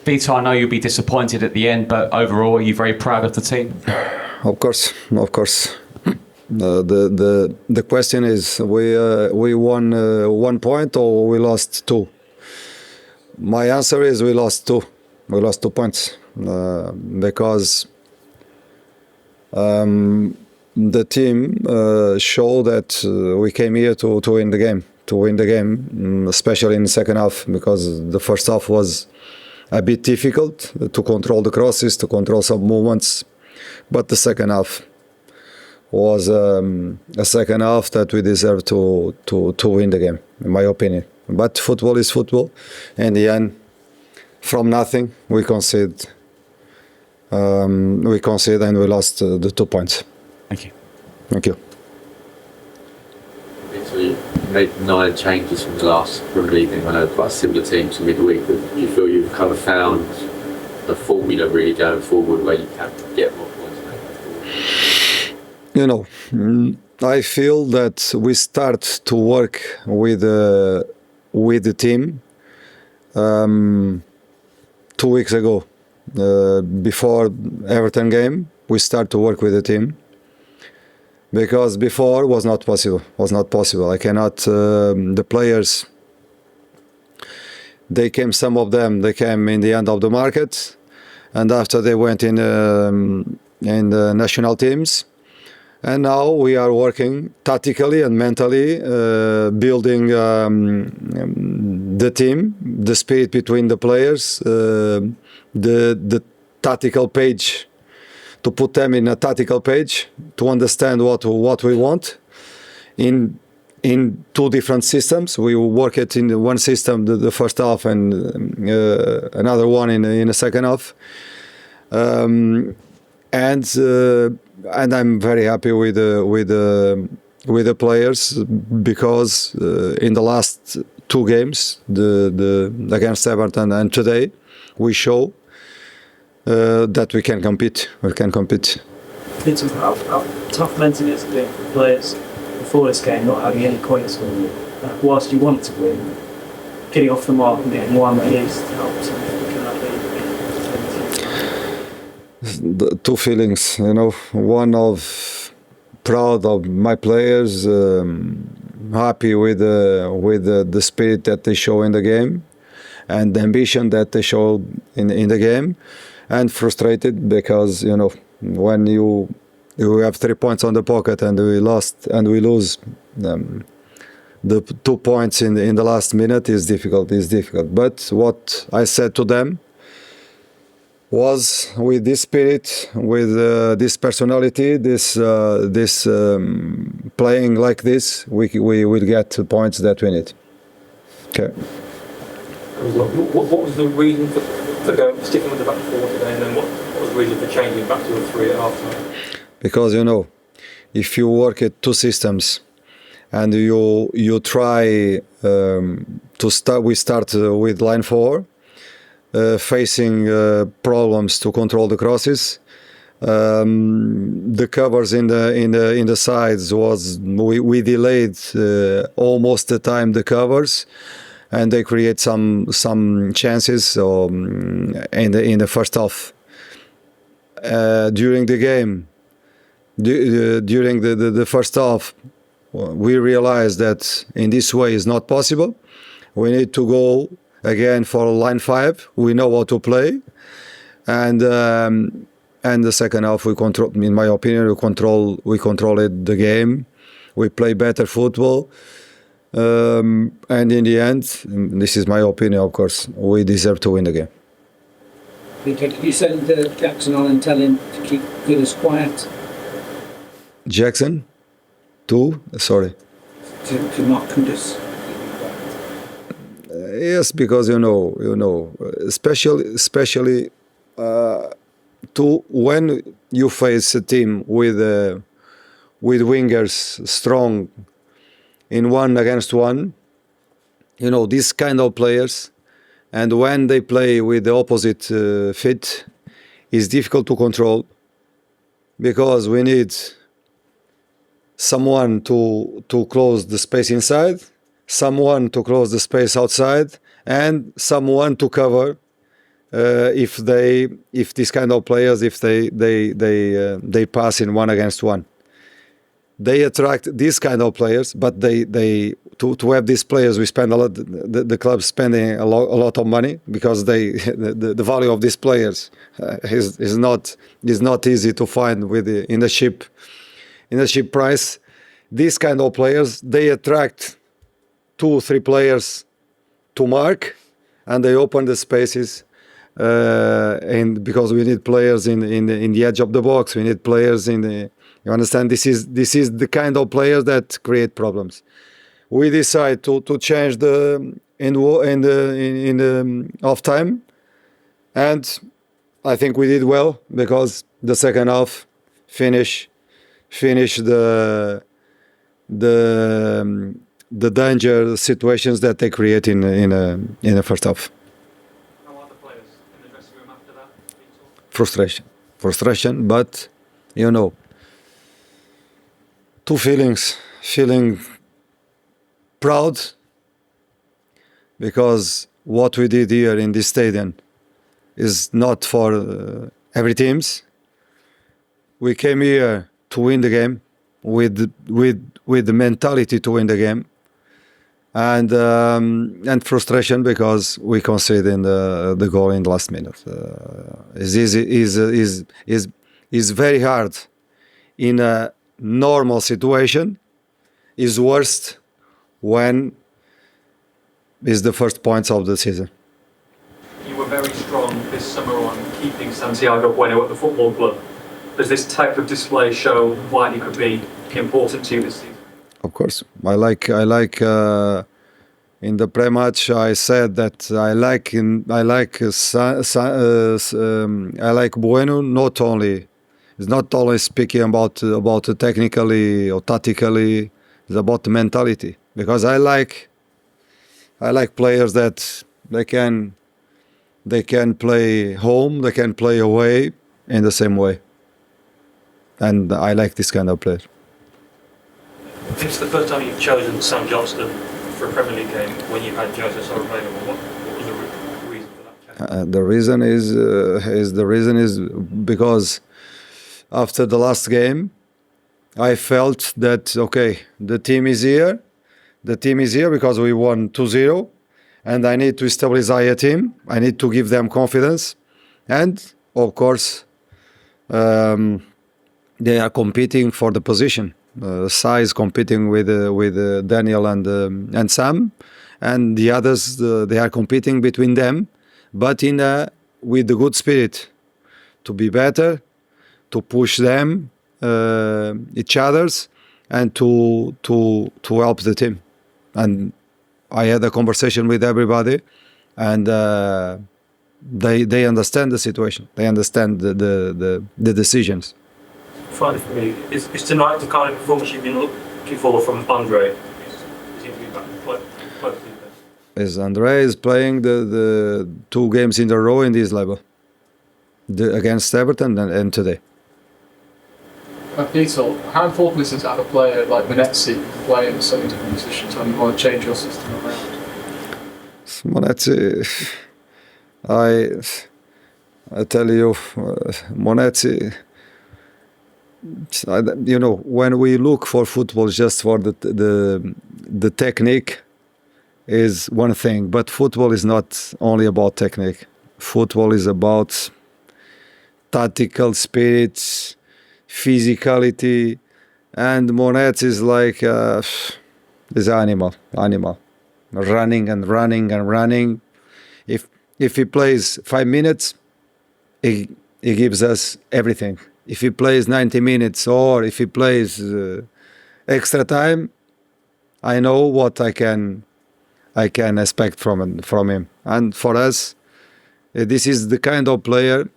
Vitor, I know you'll be disappointed at the end, but overall, are you very proud of the team? Of course, of course. The question is, we won 1 point or we lost 2? My answer is we lost 2. We lost 2 points because the team showed that we came here to win the game. To win the game, especially in the second half, because the first half was a bit difficult to control the crosses, to control some movements. But the second half was a second half that we deserved to win the game, in my opinion. But football is football. In the end, from nothing, we conceded. And we lost the 2 points. Thank you. Thank you. So you made 9 changes from the last Premier League game. I know quite a similar team to midweek, but do you feel you've kind of found the formula really going forward where you can get more points? You know, I feel that we start to work with the team 2 weeks ago. Before Everton game, we start to work with the team. Because before was not possible. I cannot. The players, some of them came in the end of the market, and after they went in the national teams, and now we are working tactically and mentally, building the team, the spirit between the players, the tactical page. To put them in a tactical page, to understand what we want in 2 different systems. We work it in one system the first half and another one in the second half. And I'm very happy with the players because in the last 2 games, the against Everton and today, we show that we can compete. It's how tough mentally it's been for players before this game, not having any points. Whilst you want to win, getting off the mark and getting 1 at least helps. The 2 feelings, you know. One of proud of my players, happy with the spirit that they show in the game, and the ambition that they show in the game. And frustrated because, you know, when you have 3 points on the pocket and we lose the 2 points in the last minute is difficult. But what I said to them was, with this spirit, with this personality, this playing like this, we will get the points that we need. Okay. What was the reason for sticking with the back 4 today, and then what was the reason for changing back to a 3 at half time? Because, you know, if you work at 2 systems and you try we start with line 4, facing problems to control the crosses. The covers in the sides we delayed almost the time the covers. And they create some chances in the first half. During the game, during the first half, we realized that in this way is not possible. We need to go again for line 5. We know how to play, and the second half we control. In my opinion, we controlled the game. We play better football. And in the end, this is my opinion, of course, we deserve to win the game. Can you send Jackson on and tell him to keep Kudus quiet? Jackson? Sorry. To not Kudus. Yes, because you know, especially when you face a team with wingers strong in 1 against 1, you know, these kind of players, and when they play with the opposite fit, is difficult to control, because we need someone to close the space inside, someone to close the space outside, and someone to cover if these kind of players, if they pass in 1-against-1. They attract these kind of players, but to have these players, we spend a lot. The club spending a lot of money because the value of these players is not easy to find in the cheap price. These kind of players, they attract 2-3 players to mark, and they open the spaces. And because we need players in the edge of the box, we need players in the. You understand? This is the kind of players that create problems. We decide to change in the off time, and I think we did well because the second half finish the danger situations that they create in the first half. How are the players in the dressing room after that? Frustration, but you know. Two feelings: feeling proud because what we did here in this stadium is not for every teams. We came here to win the game with the mentality to win the game, and frustration because we conceded the goal in the last minute. Is very hard in a normal situation, is worst when is the first points of the season. You were very strong this summer on keeping Santiago Bueno at the football club. Does this type of display show why he could be important to you this season? Of course, I like. In the pre-match, I said that I like Bueno not only. It's not always speaking about technically or tactically. It's about the mentality, because I like players that they can play home, they can play away in the same way, and I like this kind of player. It's the first time you've chosen Sam Johnstone for a Premier League game when you had Joseph available. What was the reason for that? The reason is because after the last game, I felt that okay, the team is here because we won 2-0, and I need to stabilize a team. I need to give them confidence, and of course, they are competing for the position. Sai is competing with Daniel and Sam, and the others they are competing between them, but with the good spirit to be better, to push them each others, and to help the team. And I had a conversation with everybody, and they understand the situation. They understand the decisions. Finally for me, is tonight the kind of performance you've been looking for from Andre? Is he to be back to play As Andre is playing the 2 games in a row in this level, against Everton and today. Vitor, how important is it to have a player like Munetsi play in so many different positions when you want to change your system around? Munetsi, I tell you, Munetsi, you know, when we look for football just for the technique is one thing, but football is not only about technique. Football is about tactical spirits, physicality, and Munetsi is like this animal, running and running and running. If he plays 5 minutes, he gives us everything. If he plays 90 minutes or if he plays extra time, I know what I can expect from him. And for us, this is the kind of player,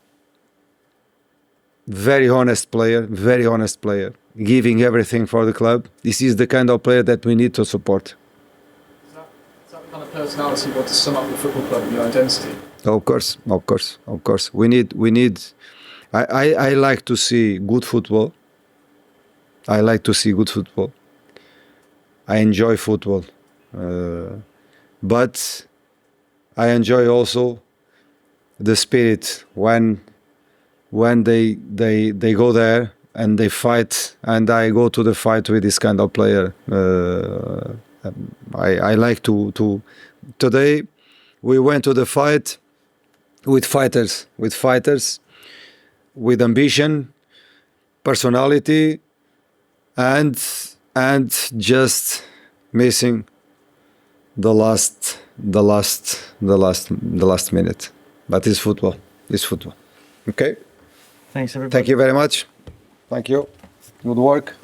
very honest player, giving everything for the club. This is the kind of player that we need to support. Is that the kind of personality you want to sum up the football club and your identity? Of course. We need. I like to see good football. I enjoy football, but I enjoy also the spirit when they go there and they fight, and I go to the fight with this kind of player. I like to today we went to the fight with fighters with ambition, personality, and just missing the last minute. But it's football. It's football. Okay. Thanks, everybody. Thank you very much. Thank you. Good work.